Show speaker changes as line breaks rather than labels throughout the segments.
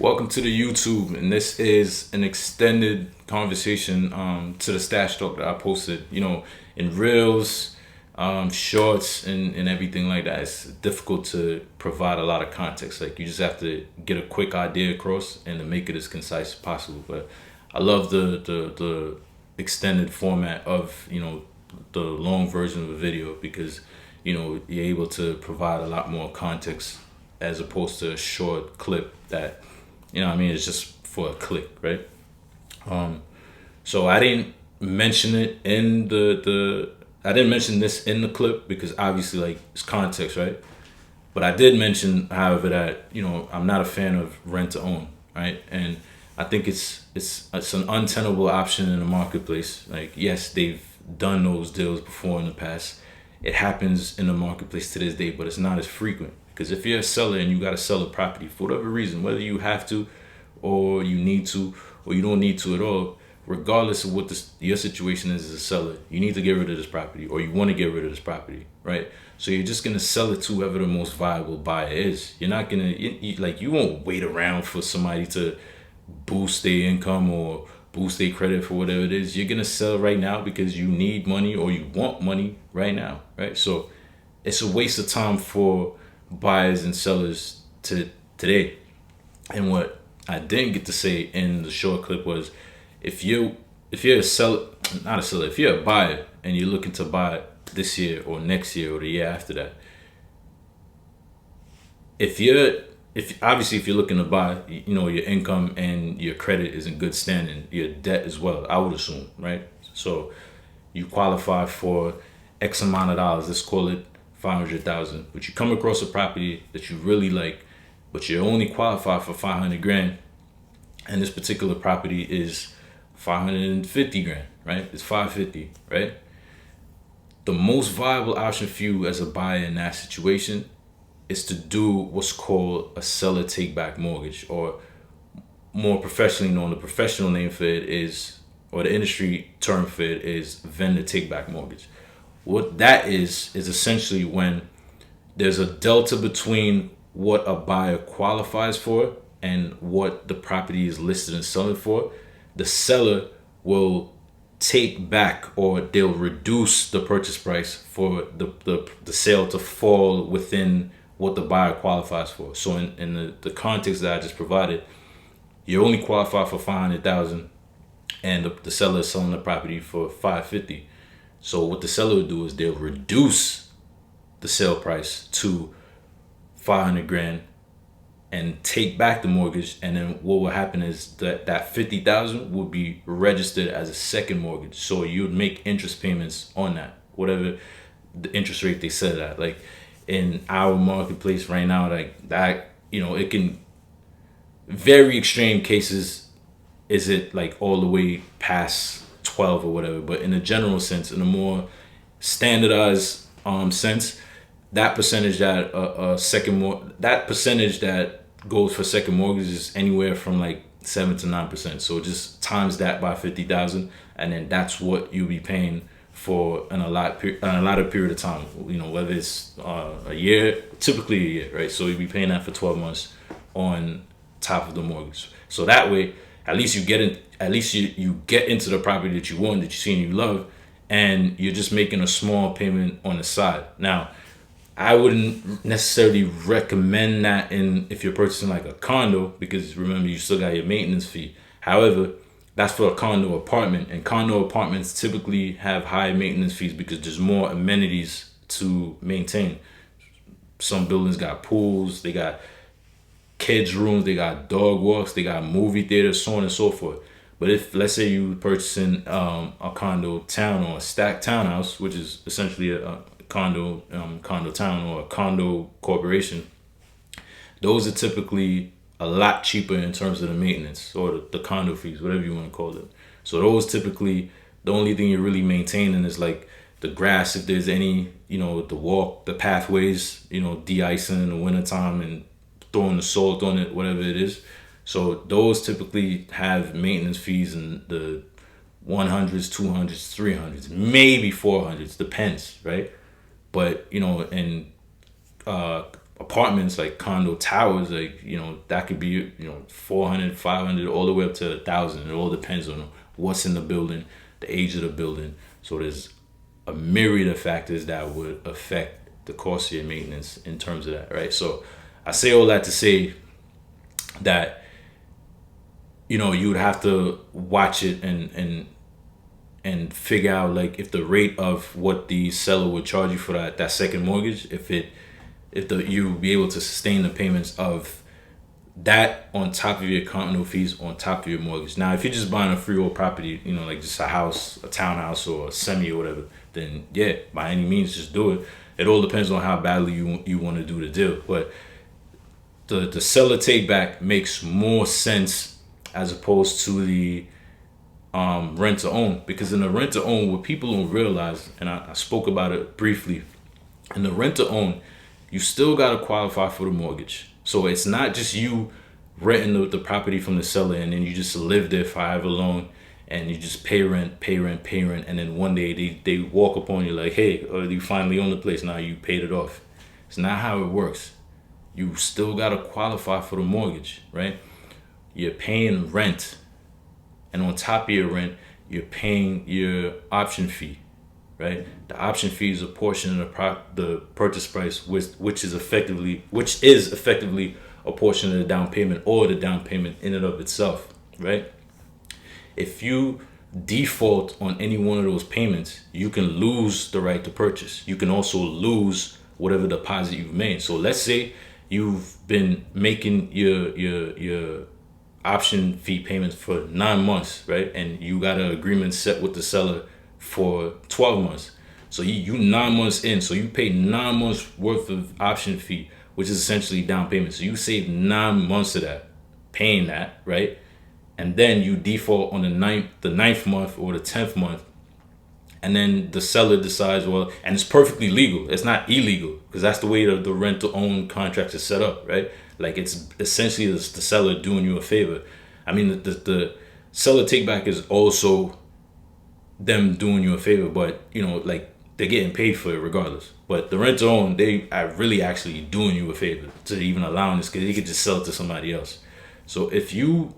Welcome to the YouTube, and this is an extended conversation to the stash talk that I posted. In reels, shorts, and everything like that. It's difficult to provide a lot of context. Like, you just have to get a quick idea across and to make it as concise as possible. But I love the extended format of the long version of a video because you're able to provide a lot more context as opposed to a short clip that it's just for a click, right? So I didn't mention it in I didn't mention this in the clip because obviously, like, it's context, right? But I did mention, however, that I'm not a fan of rent to own, right? And I think it's an untenable option in the marketplace. Like, yes, they've done those deals before in the past. It happens in the marketplace to this day, but it's not as frequent. Because if you're a seller and you got to sell a property for whatever reason, whether you have to or you need to or you don't need to at all, regardless of what your situation is as a seller, you need to get rid of this property or you want to get rid of this property, right? So you're just going to sell it to whoever the most viable buyer is. You're not going to, you won't wait around for somebody to boost their income or boost their credit for whatever it is. You're going to sell right now because you need money or you want money right now, right? So it's a waste of time for buyers and sellers today. And what I didn't get to say in the short clip was, if you're a seller, not a seller, if you're a buyer and you're looking to buy this year or next year or the year after that, if you're looking to buy, your income and your credit is in good standing, your debt as well, I would assume, right? So you qualify for X amount of dollars, let's call it 500,000, but you come across a property that you really like, but you only qualify for 500 grand, and this particular property is 550 grand, right? It's 550, right? The most viable option for you as a buyer in that situation is to do what's called a seller take back mortgage, or more professionally known, the professional name for it is, or the industry term for it is, vendor take back mortgage. What that is essentially when there's a delta between what a buyer qualifies for and what the property is listed and selling for. The seller will take back, or they'll reduce the purchase price for the sale to fall within what the buyer qualifies for. So in the context that I just provided, you only qualify for 500,000 and the seller is selling the property for 550. So what the seller will do is they'll reduce the sale price to 500 grand and take back the mortgage. And then what will happen is that 50,000 will be registered as a second mortgage. So you would make interest payments on that, whatever the interest rate they set at. Like, in our marketplace right now, like that, it can, very extreme cases, is it like all the way past 12 or whatever, but in a general sense, in a more standardized sense, that percentage that that percentage that goes for second mortgage is anywhere from like 7 to 9%. So just times that by 50,000, and then that's what you'll be paying for an allotted period of time. Whether it's a year, typically a year, right? So you'll be paying that for 12 months on top of the mortgage. So that way, at least you get into the property that you want, that you see and you love, and you're just making a small payment on the side. Now, I wouldn't necessarily recommend that if you're purchasing like a condo, because remember, you still got your maintenance fee. However, that's for a condo apartment, and condo apartments typically have higher maintenance fees because there's more amenities to maintain. Some buildings got pools, they got kids' rooms, they got dog walks, they got movie theaters, so on and so forth. But if, let's say, you purchasing a condo town or a stacked townhouse, which is essentially a condo town or a condo corporation, those are typically a lot cheaper in terms of the maintenance or the condo fees, whatever you want to call it. So those typically, the only thing you're really maintaining is like the grass, if there's any, the pathways, de-icing in the wintertime and throwing the salt on it, whatever it is. So those typically have maintenance fees in the 100s, 200s, 300s, maybe 400s, depends, right? But, in apartments, like condo towers, like, that could be, 400, 500, all the way up to 1,000. It all depends on what's in the building, the age of the building. So there's a myriad of factors that would affect the cost of your maintenance in terms of that, right? So I say all that to say that, you would have to watch it and figure out, like, if the rate of what the seller would charge you for that second mortgage, if you be able to sustain the payments of that on top of your condo fees, on top of your mortgage. Now, if you're just buying a freehold property, like just a house, a townhouse, or a semi or whatever, then yeah, by any means, just do it. It all depends on how badly you want to do the deal. But the seller take back makes more sense as opposed to the rent to own, because in the rent to own, what people don't realize, and I spoke about it briefly, in the rent to own, you still got to qualify for the mortgage. So it's not just you renting the property from the seller and then you just live there for however long and you just pay rent, and then one day they walk upon you like, hey, you finally own the place, now you paid it off. It's not how it works. You still got to qualify for the mortgage, right? You're paying rent, and on top of your rent, you're paying your option fee, right? The option fee is a portion of the purchase price, which is effectively a portion of the down payment, or the down payment in and of itself, right? If you default on any one of those payments, you can lose the right to purchase. You can also lose whatever deposit you've made. So let's say you've been making your option fee payments for 9 months, right? And you got an agreement set with the seller for 12 months. So you 9 months in, so you paid 9 months worth of option fee, which is essentially down payment. So you save 9 months of that, paying that, right? And then you default on the ninth month or the 10th month. And then the seller decides, well, and it's perfectly legal. It's not illegal, because that's the way the rent to own contract is set up, right? Like, it's essentially the seller doing you a favor. I mean, the seller take back is also them doing you a favor, but like, they're getting paid for it regardless. But the rent to own, they are really actually doing you a favor to even allowing this, because they could just sell it to somebody else. So if you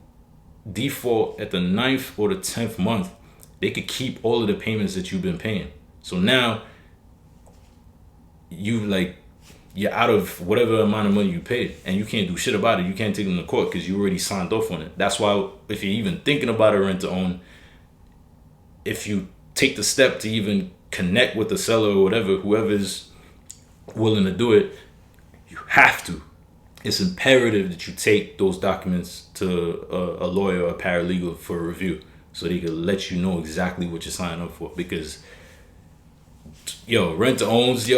default at the 9th or the 10th month, they could keep all of the payments that you've been paying. So now you're out of whatever amount of money you paid, and you can't do shit about it. You can't take them to court because you already signed off on it. That's why, if you're even thinking about a rent to own, if you take the step to even connect with the seller or whoever's willing to do it, you have to. It's imperative that you take those documents to a lawyer or a paralegal for a review, so they can let you know exactly what you're signing up for. Because, rent to owns,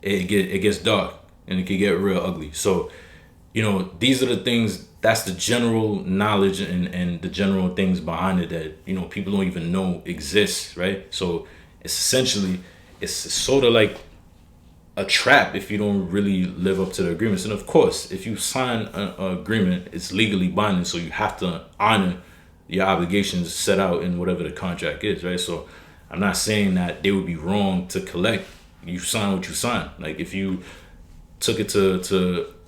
it gets dark and it can get real ugly. So, these are the things, that's the general knowledge and the general things behind it that, people don't even know exists, right? So it's essentially, it's sort of like a trap if you don't really live up to the agreements. And of course, if you sign an agreement, it's legally binding, so you have to honor your obligations set out in whatever the contract is, right? So I'm not saying that they would be wrong to collect. You sign what you sign. Like, if you took it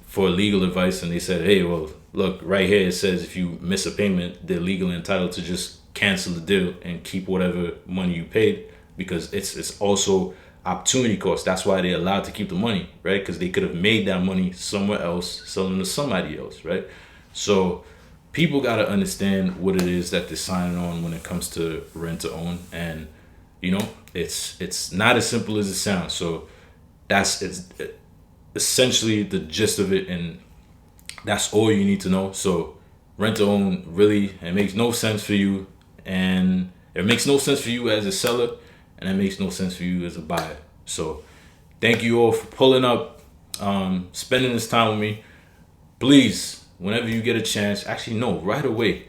for legal advice and they said, hey, well, look, right here it says if you miss a payment, they're legally entitled to just cancel the deal and keep whatever money you paid, because it's also opportunity cost. That's why they're allowed to keep the money, right? Because they could have made that money somewhere else, selling to somebody else, right? So people got to understand what it is that they're signing on when it comes to rent to own. And it's not as simple as it sounds. So it's essentially the gist of it, and that's all you need to know. So rent to own, really, it makes no sense for you, and it makes no sense for you as a seller, and it makes no sense for you as a buyer. So thank you all for pulling up, spending this time with me. Please, whenever you get a chance, actually no, right away,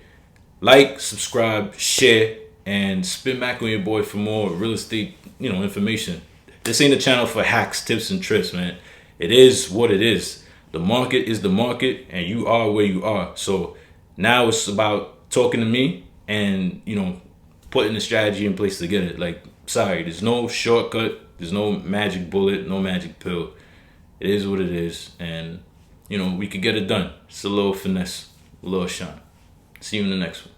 like, subscribe, share, and spin back on your boy for more real estate, information. This ain't a channel for hacks, tips, and tricks, man. It is what it is. The market is the market, and you are where you are. So now it's about talking to me and, putting the strategy in place to get it. Like, sorry, there's no shortcut. There's no magic bullet, no magic pill. It is what it is, and we could get it done. It's a little finesse, a little shine. See you in the next one.